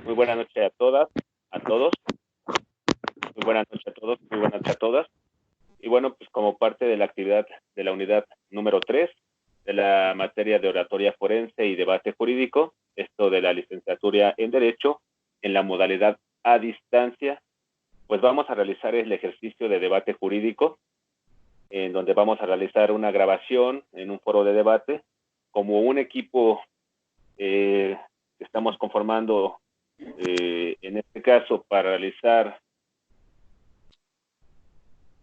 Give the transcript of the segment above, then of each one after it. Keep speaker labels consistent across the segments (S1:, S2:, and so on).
S1: Muy buenas noches a todas, a todos. Muy buenas noches a todos, muy buenas noches a todas. Y bueno, pues como parte de la actividad de la unidad número 3 de la materia de oratoria forense y debate jurídico, esto de la licenciatura en Derecho, en la modalidad a distancia, pues vamos a realizar el ejercicio de debate jurídico, en donde vamos a realizar una grabación en un foro de debate, como un equipo que estamos conformando en este caso para realizar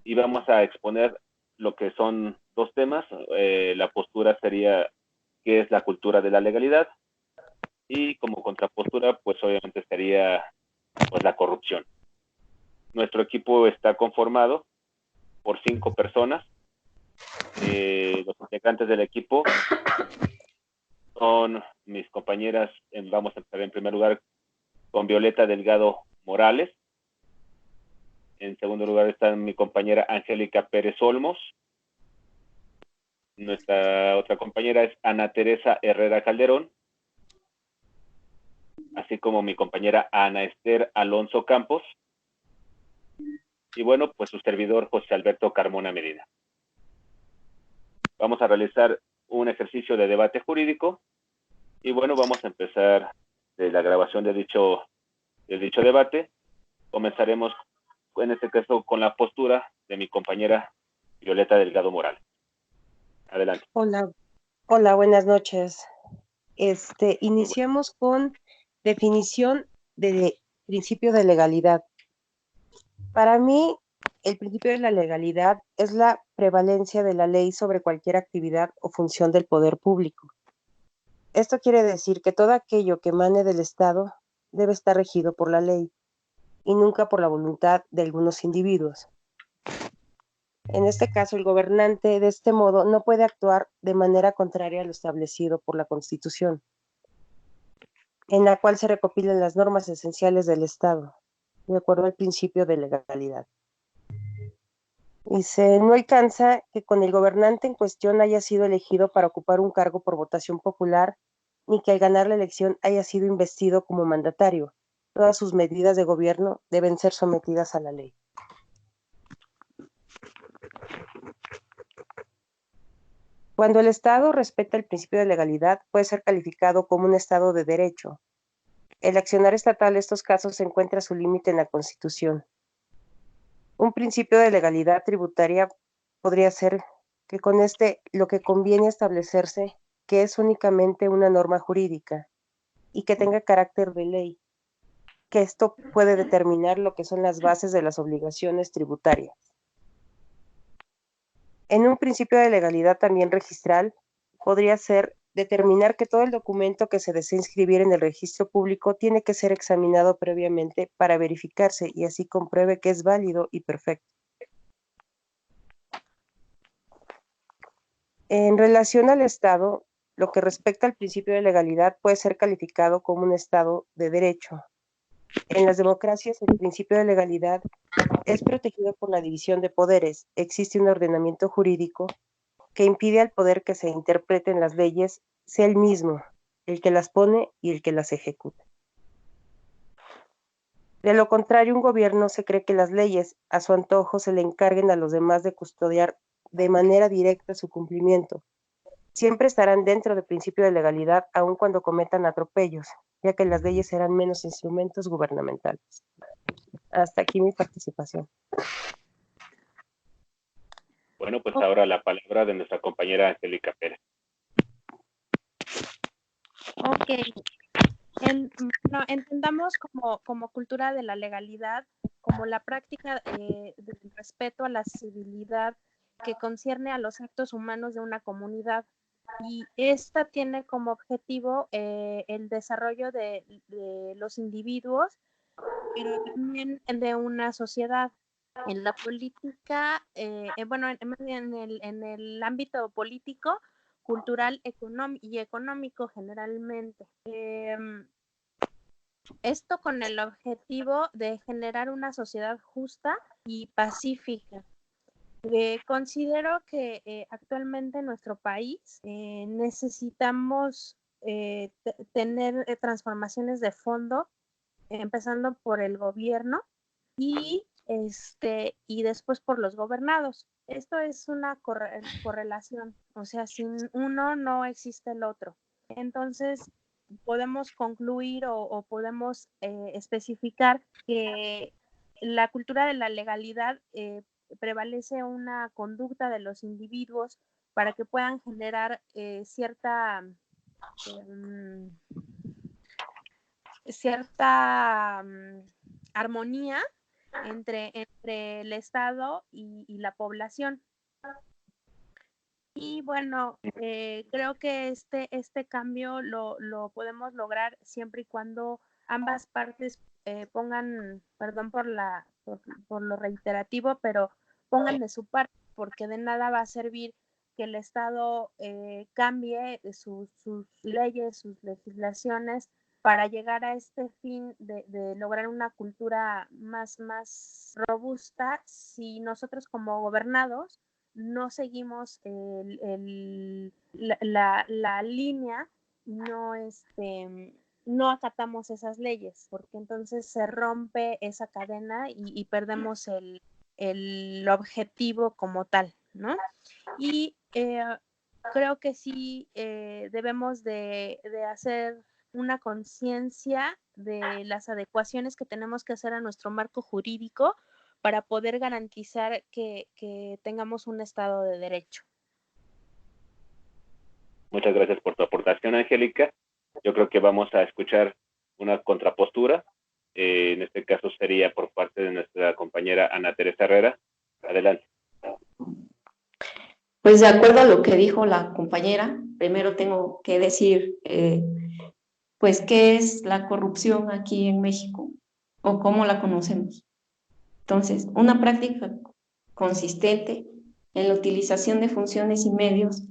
S1: y vamos a exponer lo que son dos temas. La postura sería qué es la cultura de la legalidad y como contrapostura pues obviamente sería pues la corrupción. Nuestro equipo está conformado por 5 personas. Los integrantes del equipo son mis compañeras, vamos a empezar en primer lugar con Violeta Delgado Morales. En segundo lugar está mi compañera Angélica Pérez Olmos. Nuestra otra compañera es Ana Teresa Herrera Calderón, así como mi compañera Ana Esther Alonso Campos. Y bueno, pues su servidor José Alberto Carmona Medina. Vamos a realizar un ejercicio de debate jurídico y bueno, vamos a empezar de la grabación de dicho debate. Comenzaremos en este caso con la postura de mi compañera Violeta Delgado Morales. Adelante.
S2: Hola, buenas noches. Iniciamos con definición de principio de legalidad. Para mí, el principio de la legalidad es la prevalencia de la ley sobre cualquier actividad o función del poder público. Esto quiere decir que todo aquello que emane del Estado debe estar regido por la ley y nunca por la voluntad de algunos individuos. En este caso, el gobernante de este modo no puede actuar de manera contraria a lo establecido por la Constitución, en la cual se recopilan las normas esenciales del Estado, de acuerdo al principio de legalidad. Dice, no alcanza que con el gobernante en cuestión haya sido elegido para ocupar un cargo por votación popular, ni que al ganar la elección haya sido investido como mandatario. Todas sus medidas de gobierno deben ser sometidas a la ley. Cuando el Estado respeta el principio de legalidad, puede ser calificado como un Estado de derecho. El accionar estatal en estos casos encuentra su límite en la Constitución. Un principio de legalidad tributaria podría ser que con lo que conviene establecerse que es únicamente una norma jurídica y que tenga carácter de ley, que esto puede determinar lo que son las bases de las obligaciones tributarias. En un principio de legalidad también registral podría ser determinar que todo el documento que se desea inscribir en el registro público tiene que ser examinado previamente para verificarse y así compruebe que es válido y perfecto. En relación al Estado, lo que respecta al principio de legalidad puede ser calificado como un Estado de derecho. En las democracias, el principio de legalidad es protegido por la división de poderes. Existe un ordenamiento jurídico que impide al poder que se interpreten las leyes sea el mismo, el que las pone y el que las ejecuta. De lo contrario, un gobierno se cree que las leyes a su antojo se le encarguen a los demás de custodiar de manera directa su cumplimiento. Siempre estarán dentro del principio de legalidad, aun cuando cometan atropellos, ya que las leyes serán menos instrumentos gubernamentales. Hasta aquí mi participación.
S1: Bueno, pues ahora la palabra de nuestra compañera Angélica Pérez.
S3: Ok. Entendamos como cultura de la legalidad, como la práctica del respeto a la civilidad que concierne a los actos humanos de una comunidad. Y esta tiene como objetivo el desarrollo de los individuos, pero también de una sociedad. En la política, bueno, en el ámbito político, cultural y económico generalmente. Esto con el objetivo de generar una sociedad justa y pacífica. Considero que actualmente en nuestro país necesitamos tener transformaciones de fondo empezando por el gobierno y, y después por los gobernados. Esto es una correlación, o sea, sin uno no existe el otro. Entonces, podemos concluir o podemos especificar que la cultura de la legalidad prevalece una conducta de los individuos para que puedan generar cierta armonía entre el Estado y la población. Y bueno, creo que este cambio lo podemos lograr siempre y cuando ambas partes pongan, perdón por lo reiterativo, pero pongan de su parte, porque de nada va a servir que el Estado cambie sus leyes, sus legislaciones para llegar a este fin de lograr una cultura más robusta si nosotros como gobernados no seguimos la línea, no, no acatamos esas leyes, porque entonces se rompe esa cadena y perdemos el objetivo como tal, ¿no? Y creo que sí debemos de hacer una conciencia de las adecuaciones que tenemos que hacer a nuestro marco jurídico para poder garantizar que tengamos un Estado de Derecho.
S1: Muchas gracias por tu aportación, Angélica. Yo creo que vamos a escuchar una contrapostura. En este caso sería por parte de nuestra compañera Ana Teresa Herrera. Adelante.
S4: Pues de acuerdo a lo que dijo la compañera, primero tengo que decir, pues, ¿qué es la corrupción aquí en México? ¿O cómo la conocemos? Entonces, una práctica consistente en la utilización de funciones y medios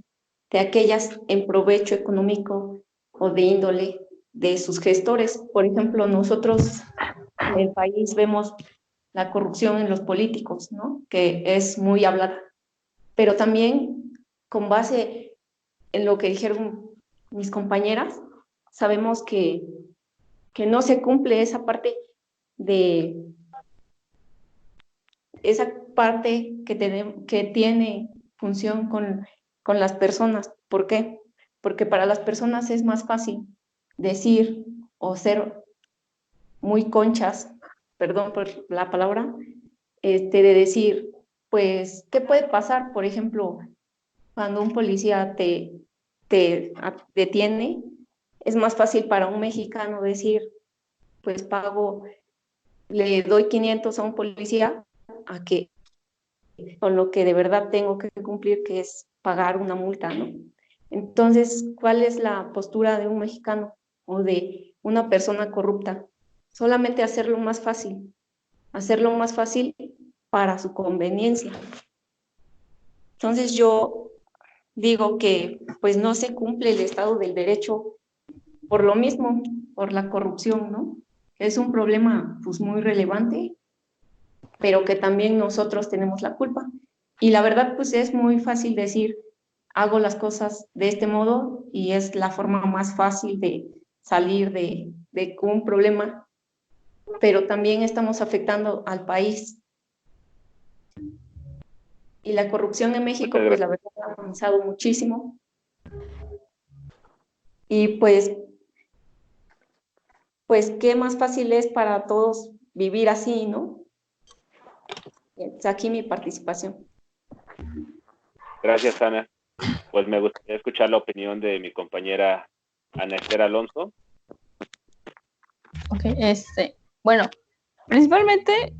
S4: de aquellas en provecho económico o de índole de sus gestores. Por ejemplo, nosotros en el país vemos la corrupción en los políticos, ¿no? Que es muy hablada, pero también con base en lo que dijeron mis compañeras, sabemos que no se cumple esa parte que tiene función con las personas. ¿Por qué? Porque para las personas es más fácil decir o ser muy conchas, perdón por la palabra, de decir, pues, ¿qué puede pasar? Por ejemplo, cuando un policía te detiene, es más fácil para un mexicano decir, pues le doy 500 a un policía, a que con lo que de verdad tengo que cumplir, que es pagar una multa, ¿no? Entonces, ¿cuál es la postura de un mexicano o de una persona corrupta? Solamente hacerlo más fácil para su conveniencia. Entonces yo digo que pues no se cumple el Estado del Derecho por lo mismo, por la corrupción, ¿no? Es un problema pues muy relevante, pero que también nosotros tenemos la culpa. Y la verdad pues es muy fácil decir, hago las cosas de este modo y es la forma más fácil de salir de un problema, pero también estamos afectando al país. Y la corrupción en México, pues la verdad ha avanzado muchísimo. Y pues qué más fácil es para todos vivir así, ¿no? Es aquí mi participación.
S1: Gracias, Ana. Pues me gustaría escuchar la opinión de mi compañera Ana Esther Alonso.
S5: Ok, bueno, principalmente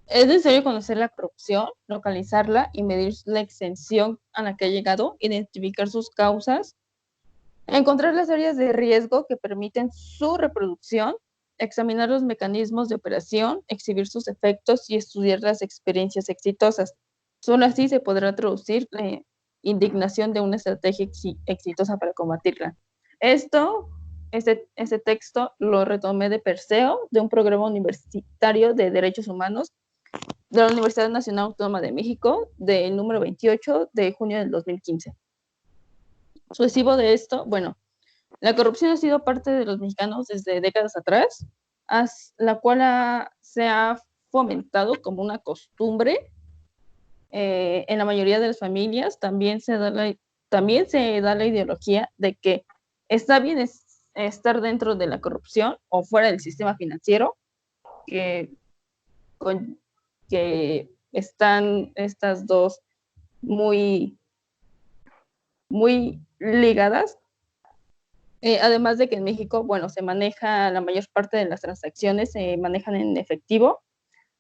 S5: es necesario conocer la corrupción, localizarla y medir la extensión a la que ha llegado, identificar sus causas, encontrar las áreas de riesgo que permiten su reproducción, examinar los mecanismos de operación, exhibir sus efectos y estudiar las experiencias exitosas. Solo así se podrá traducir la indignación de una estrategia exitosa para combatirla. Este texto lo retomé de Perseo, de un programa universitario de derechos humanos de la Universidad Nacional Autónoma de México, del número 28 de junio del 2015. Sucesivo de esto, bueno, La corrupción ha sido parte de los mexicanos desde décadas atrás, la cual se ha fomentado como una costumbre en la mayoría de las familias. También se da la ideología de que está bien estar dentro de la corrupción o fuera del sistema financiero, que están estas dos muy, muy ligadas. Además de que en México, bueno, se maneja la mayor parte de las transacciones, se manejan en efectivo,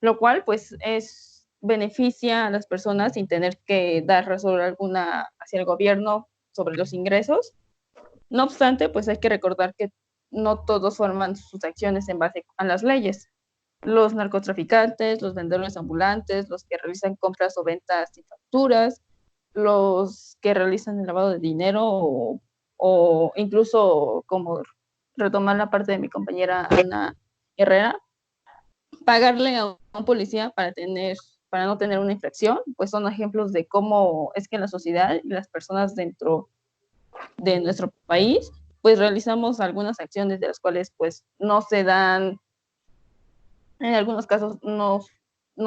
S5: lo cual pues beneficia a las personas sin tener que dar razón alguna hacia el gobierno sobre los ingresos. No obstante, pues hay que recordar que no todos forman sus acciones en base a las leyes. Los narcotraficantes, los vendedores ambulantes, los que realizan compras o ventas sin facturas, los que realizan el lavado de dinero o incluso, como retomar la parte de mi compañera Ana Herrera, pagarle a un policía para no tener una infracción, pues son ejemplos de cómo es que la sociedad y las personas dentro de nuestro país, pues realizamos algunas acciones de las cuales pues no se dan, en algunos casos no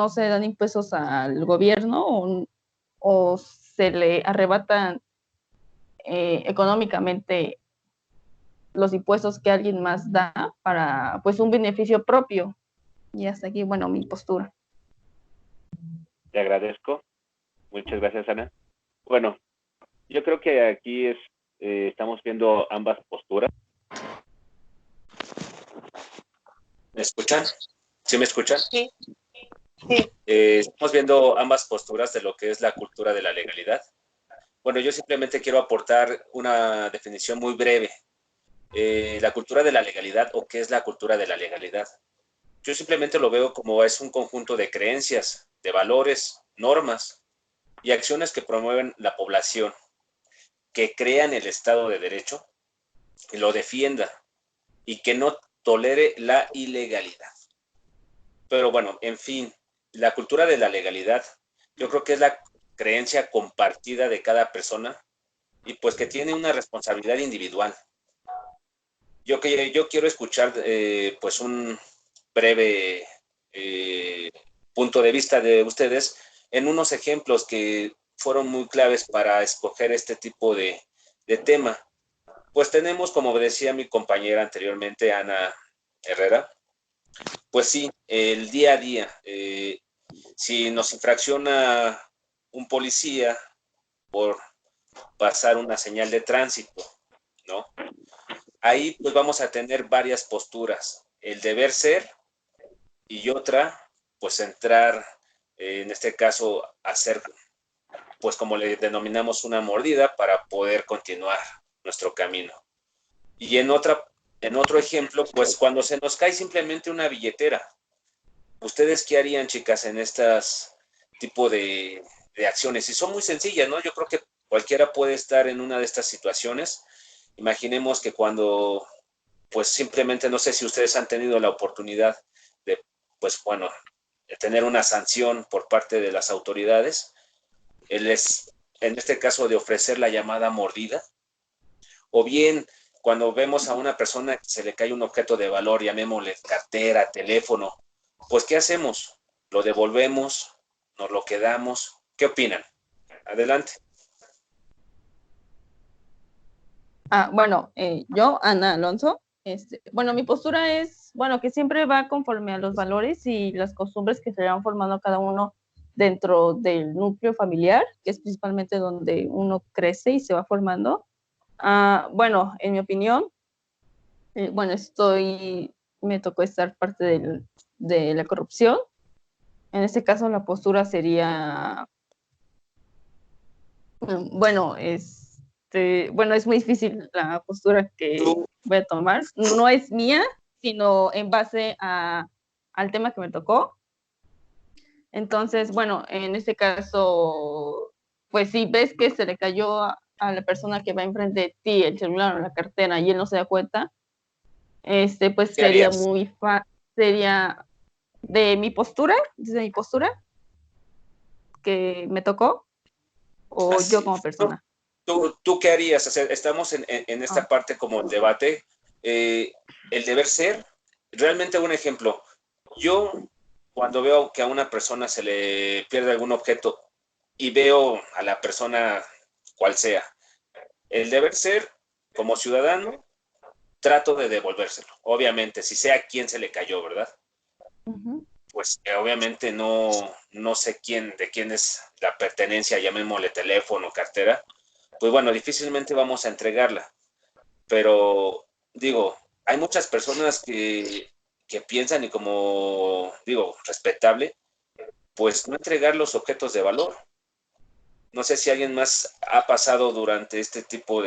S5: se dan impuestos al gobierno o se le arrebatan económicamente los impuestos que alguien más da para pues un beneficio propio. Y hasta aquí, bueno, mi postura.
S1: Te agradezco. Muchas gracias, Ana. Bueno, yo creo que aquí estamos viendo ambas posturas. ¿Me escuchan? ¿Sí me escuchan?
S2: Sí. Sí.
S1: Estamos viendo ambas posturas de lo que es la cultura de la legalidad. Bueno, yo simplemente quiero aportar una definición muy breve. La cultura de la legalidad, o qué es la cultura de la legalidad. Yo simplemente lo veo como es un conjunto de creencias, de valores, normas y acciones que promueven la población, que crean el Estado de Derecho, que lo defienda y que no tolere la ilegalidad. Pero bueno, en fin, la cultura de la legalidad, yo creo que es la creencia compartida de cada persona y pues que tiene una responsabilidad individual. Yo quiero escuchar pues un breve punto de vista de ustedes en unos ejemplos que fueron muy claves para escoger este tipo de tema. Pues tenemos, como decía mi compañera anteriormente, Ana Herrera, pues sí, el día a día, si nos infracciona un policía por pasar una señal de tránsito, ¿no? Ahí pues vamos a tener varias posturas, el deber ser y otra, pues entrar, en este caso, hacer, pues como le denominamos, una mordida para poder continuar nuestro camino. Y en otro ejemplo, pues cuando se nos cae simplemente una billetera, ¿ustedes qué harían, chicas, en estas tipo de acciones? Y son muy sencillas, ¿no? Yo creo que cualquiera puede estar en una de estas situaciones. Imaginemos que cuando, pues simplemente, no sé si ustedes han tenido la oportunidad de, pues bueno, de tener una sanción por parte de las autoridades, en este caso de ofrecer la llamada mordida, o bien cuando vemos a una persona que se le cae un objeto de valor, llamémosle cartera, teléfono, pues ¿qué hacemos? ¿Lo devolvemos? ¿Nos lo quedamos? ¿Qué opinan? Adelante.
S5: Bueno, yo, Ana Alonso, bueno, mi postura es, bueno, que siempre va conforme a los valores y las costumbres que se van formando cada uno dentro del núcleo familiar, que es principalmente donde uno crece y se va formando. Bueno, en mi opinión, bueno, me tocó estar parte de la corrupción. En este caso, la postura sería, bueno, bueno, es muy difícil la postura que voy a tomar. No es mía, sino en base al tema que me tocó. Entonces, bueno, en este caso, pues si ves que se le cayó a la persona que va enfrente de ti el celular o la cartera y él no se da cuenta, pues sería sería desde mi postura que me tocó, o yo como persona.
S6: ¿Tú qué harías? O sea, estamos en esta parte como debate. El deber ser, realmente un ejemplo. Yo, cuando veo que a una persona se le pierde algún objeto y veo a la persona cual sea, el deber ser, como ciudadano, trato de devolvérselo. Obviamente, si sea a quién se le cayó, ¿verdad? Pues obviamente no sé de quién es la pertenencia, llamémosle teléfono, cartera, pues bueno, difícilmente vamos a entregarla. Pero digo, hay muchas personas que piensan y como digo, respetable, pues no entregar los objetos de valor. No sé si alguien más ha pasado durante este tipo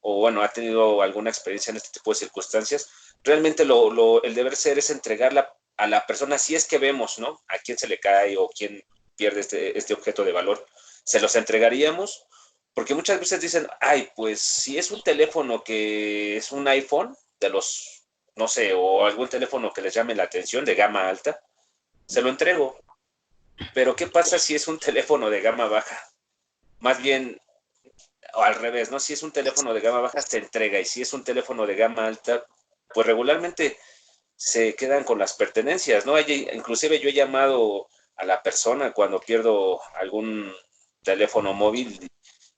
S6: o bueno, ha tenido alguna experiencia en este tipo de circunstancias. Realmente el deber ser es entregarla a la persona, si es que vemos, ¿no? A quién se le cae o quién pierde este objeto de valor. Se los entregaríamos, porque muchas veces dicen, ay, pues si es un teléfono que es un iPhone de los, no sé, o algún teléfono que les llame la atención de gama alta, se lo entrego. Pero ¿qué pasa si es un teléfono de gama baja? Más bien, o al revés, ¿no? Si es un teléfono de gama baja, se entrega, y si es un teléfono de gama alta, pues regularmente se quedan con las pertenencias, ¿no? Inclusive yo he llamado a la persona cuando pierdo algún teléfono móvil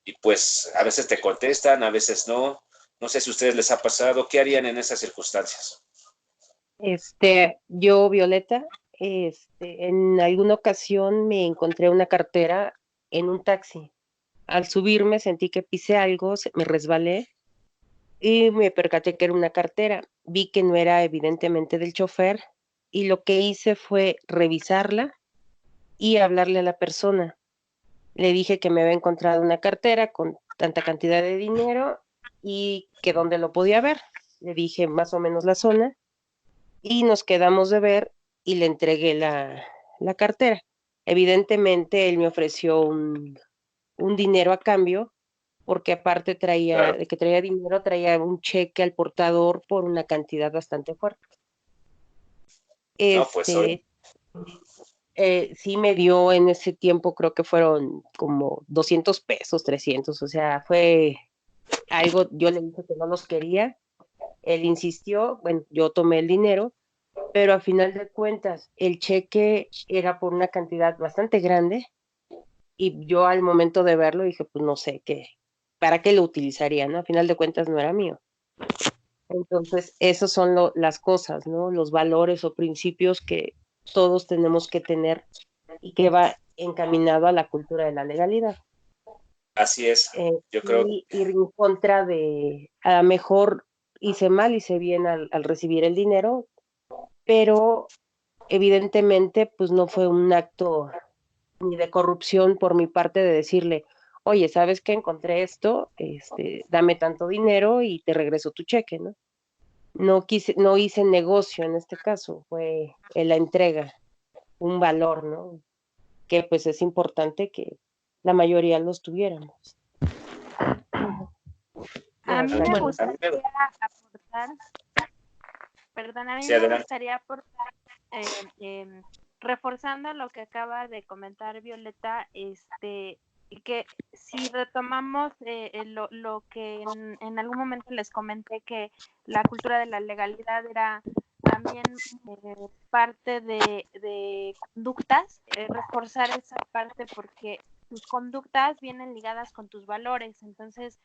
S6: y pues a veces te contestan, a veces no. No sé si a ustedes les ha pasado. ¿Qué harían en esas circunstancias?
S2: Yo, Violeta, en alguna ocasión me encontré una cartera en un taxi. Al subirme sentí que pisé algo, me resbalé y me percaté que era una cartera. Vi que no era evidentemente del chofer y lo que hice fue revisarla y hablarle a la persona. Le dije que me había encontrado una cartera con tanta cantidad de dinero y que dónde lo podía ver. Le dije más o menos la zona y nos quedamos de ver y le entregué la cartera. Evidentemente él me ofreció un dinero a cambio, porque aparte
S6: Claro.
S2: de que traía dinero, traía un cheque al portador por una cantidad bastante fuerte.
S6: No, pues hoy.
S2: Este, sí me dio en ese tiempo, creo que fueron como 200 pesos, 300, o sea, fue algo, yo le dije que no los quería, él insistió, bueno, yo tomé el dinero, pero a final de cuentas el cheque era por una cantidad bastante grande y yo al momento de verlo dije, pues no sé qué, para qué lo utilizaría, ¿no? A final de cuentas no era mío. Entonces, esos son las cosas, ¿no? Los valores o principios que todos tenemos que tener y que va encaminado a la cultura de la legalidad.
S6: Así es. Yo creo.
S2: Y ir en contra de, a lo mejor hice bien al recibir el dinero, pero evidentemente, pues no fue un acto ni de corrupción por mi parte de decirle, oye, ¿sabes qué? Encontré esto, dame tanto dinero y te regreso tu cheque, ¿no? No hice negocio en este caso, fue la entrega, un valor, ¿no? Que pues es importante que la mayoría los tuviéramos.
S3: A mí me
S5: Bueno,
S3: gustaría aportar, perdón, a mí
S6: Sí,
S3: me
S6: adelante.
S3: gustaría aportar, eh, em, reforzando lo que acaba de comentar Violeta, que si retomamos lo que en algún momento les comenté, que la cultura de la legalidad era también parte de conductas, reforzar esa parte porque tus conductas vienen ligadas con tus valores. Entonces,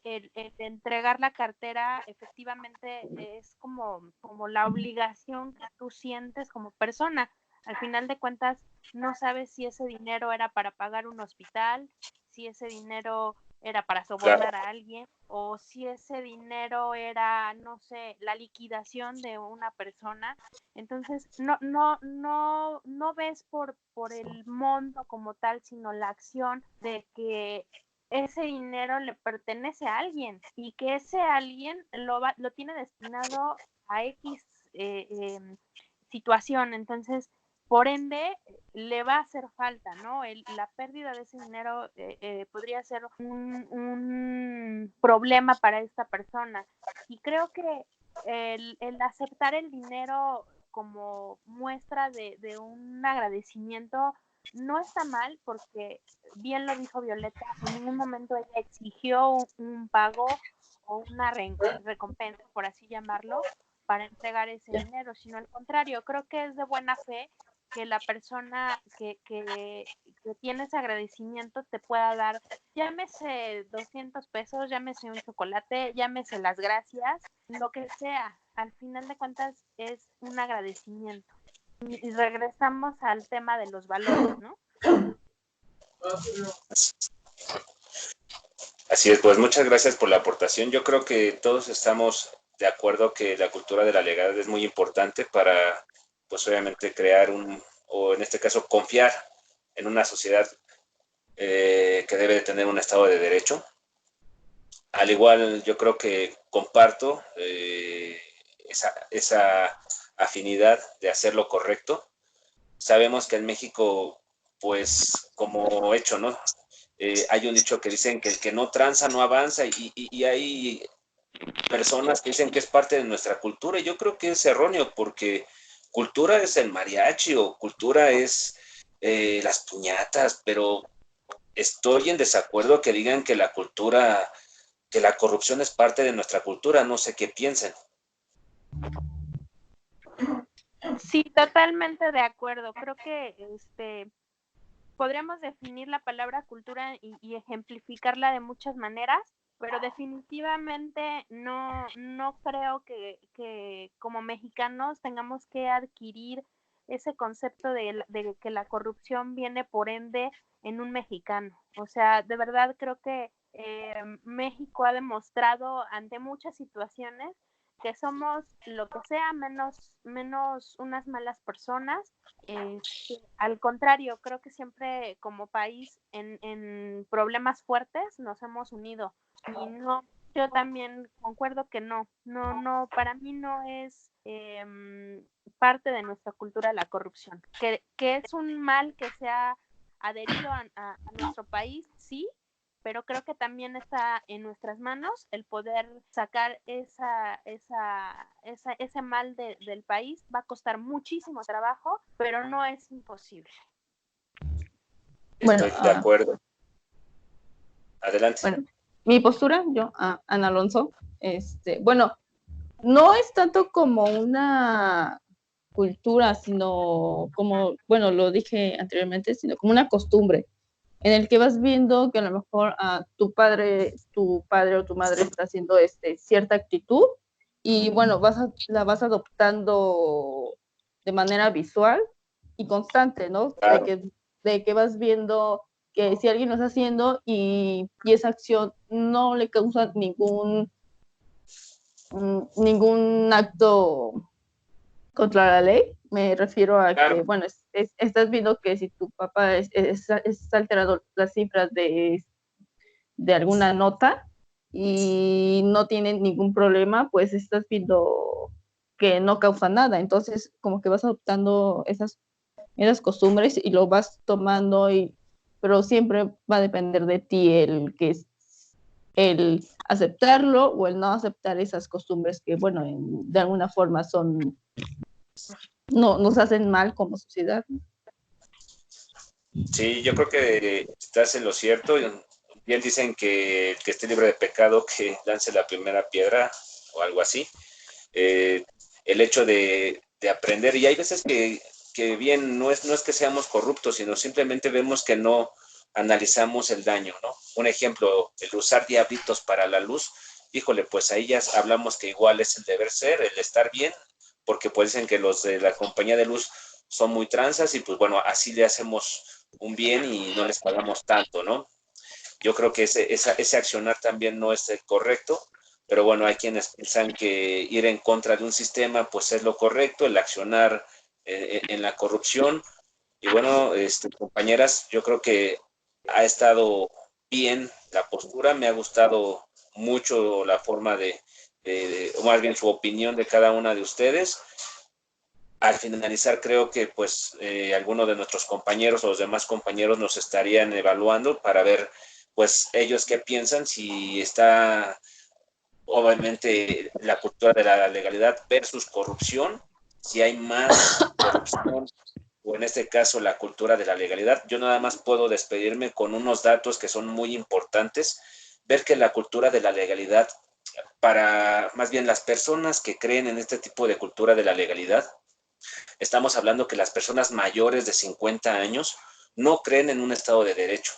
S3: el entregar la cartera efectivamente es como la obligación que tú sientes como persona. Al final de cuentas, no sabes si ese dinero era para pagar un hospital, si ese dinero era para sobornar a alguien, o si ese dinero era, no sé, la liquidación de una persona. Entonces, no ves por el monto como tal, sino la acción de que ese dinero le pertenece a alguien y que ese alguien lo tiene destinado a X situación. Entonces, por ende, le va a hacer falta, ¿no? La pérdida de ese dinero podría ser un problema para esta persona. Y creo que el aceptar el dinero como muestra de un agradecimiento no está mal porque, bien lo dijo Violeta, en ningún momento ella exigió un pago o una recompensa, por así llamarlo, para entregar ese dinero, sino al contrario, creo que es de buena fe que la persona que tiene ese agradecimiento te pueda dar, llámese 200 pesos, llámese un chocolate, llámese las gracias, lo que sea. Al final de cuentas es un agradecimiento. Y regresamos al tema de los valores, ¿no?
S6: Así es, pues muchas gracias por la aportación. Yo creo que todos estamos de acuerdo que la cultura de la legalidad es muy importante para, pues obviamente, crear o en este caso, confiar en una sociedad que debe de tener un Estado de Derecho. Al igual, yo creo que comparto esa afinidad de hacer lo correcto. Sabemos que en México, pues, como hecho, ¿no? Hay un dicho que dicen que el que no tranza no avanza y hay personas que dicen que es parte de nuestra cultura y yo creo que es erróneo porque cultura es el mariachi o cultura es las piñatas, pero estoy en desacuerdo que digan que la cultura, que la corrupción es parte de nuestra cultura, no sé qué piensen.
S3: Sí, totalmente de acuerdo. Creo que podríamos definir la palabra cultura y ejemplificarla de muchas maneras, pero definitivamente no creo que como mexicanos tengamos que adquirir ese concepto de que la corrupción viene por ende en un mexicano. O sea, de verdad creo que México ha demostrado ante muchas situaciones que somos lo que sea menos unas malas personas. Al contrario, creo que siempre como país en problemas fuertes nos hemos unido y no, yo también concuerdo que no, para mí no es parte de nuestra cultura la corrupción, que es un mal que se ha adherido a nuestro país, sí, pero creo que también está en nuestras manos el poder sacar ese mal del país. Va a costar muchísimo trabajo, pero no es imposible.
S6: Estoy de acuerdo. Adelante.
S5: Bueno, mi postura, yo, Ana Alonso, bueno, no es tanto como una cultura, sino como, bueno, lo dije anteriormente, sino como una costumbre, en el que vas viendo que a lo mejor tu padre o tu madre está haciendo cierta actitud y bueno, la vas adoptando de manera visual y constante, ¿no?
S6: Claro.
S5: De que vas viendo que si alguien lo está haciendo y esa acción no le causa ningún acto contra la ley, me refiero a
S6: Claro.
S5: que, bueno, estás viendo que si tu papá está alterando las cifras de alguna nota y no tiene ningún problema, pues estás viendo que no causa nada. Entonces, como que vas adoptando esas costumbres y lo vas tomando, pero siempre va a depender de ti el aceptarlo o el no aceptar esas costumbres que, bueno, de alguna forma nos hacen mal como sociedad.
S6: Sí, yo creo que estás en lo cierto. Bien dicen que el que esté libre de pecado que lance la primera piedra o algo así. El hecho de aprender, y hay veces que bien, no es que seamos corruptos, sino simplemente vemos que no analizamos el daño, ¿no? Un ejemplo, el usar diablitos para la luz, híjole, pues ahí ya hablamos que igual es el deber ser, el estar bien, porque pues dicen que los de la compañía de luz son muy tranzas y pues bueno, así le hacemos un bien y no les pagamos tanto, ¿no? Yo creo que ese accionar también no es el correcto, pero bueno, hay quienes piensan que ir en contra de un sistema pues es lo correcto, el accionar en la corrupción. Y bueno, compañeras, yo creo que ha estado bien la postura, me ha gustado mucho la forma o más bien su opinión de cada una de ustedes. Al finalizar, creo que pues algunos de nuestros compañeros o los demás compañeros nos estarían evaluando para ver pues ellos qué piensan, si está obviamente la cultura de la legalidad versus corrupción, si hay más corrupción o en este caso la cultura de la legalidad, yo nada más puedo despedirme con unos datos que son muy importantes, ver que la cultura de la legalidad, para más bien las personas que creen en este tipo de cultura de la legalidad, estamos hablando que las personas mayores de 50 años no creen en un Estado de Derecho,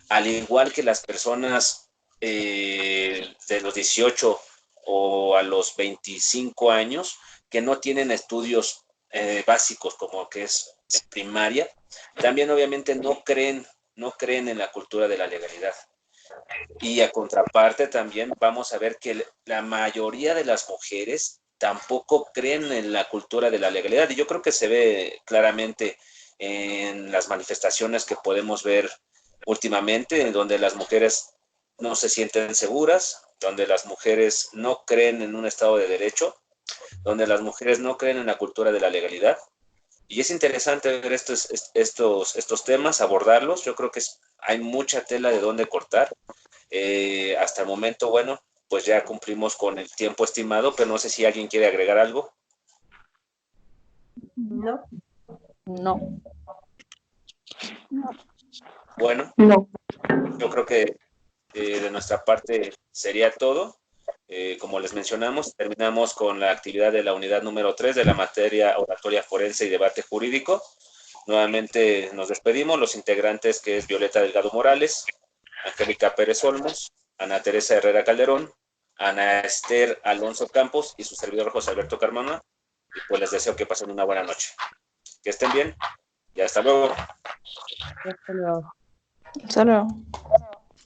S6: al igual que las personas de los 18 o a los 25 años que no tienen estudios básicos como que es primaria, también obviamente no creen en la cultura de la legalidad. Y a contraparte también vamos a ver que la mayoría de las mujeres tampoco creen en la cultura de la legalidad. Y yo creo que se ve claramente en las manifestaciones que podemos ver últimamente, en donde las mujeres no se sienten seguras, donde las mujeres no creen en un Estado de Derecho, donde las mujeres no creen en la cultura de la legalidad. Y es interesante ver estos temas, abordarlos. Yo creo que hay mucha tela de dónde cortar. Hasta el momento, bueno, pues ya cumplimos con el tiempo estimado, pero no sé si alguien quiere agregar algo.
S2: No.
S5: No.
S6: Bueno,
S4: No.
S6: yo creo que de nuestra parte sería todo. Como les mencionamos, terminamos con la actividad de la unidad número 3 de la materia oratoria forense y debate jurídico. Nuevamente nos despedimos, los integrantes que es Violeta Delgado Morales, Angélica Pérez Olmos, Ana Teresa Herrera Calderón, Ana Esther Alonso Campos y su servidor José Alberto Carmona. Y pues les deseo que pasen una buena noche. Que estén bien y hasta luego.
S2: Hasta luego.
S5: Solo.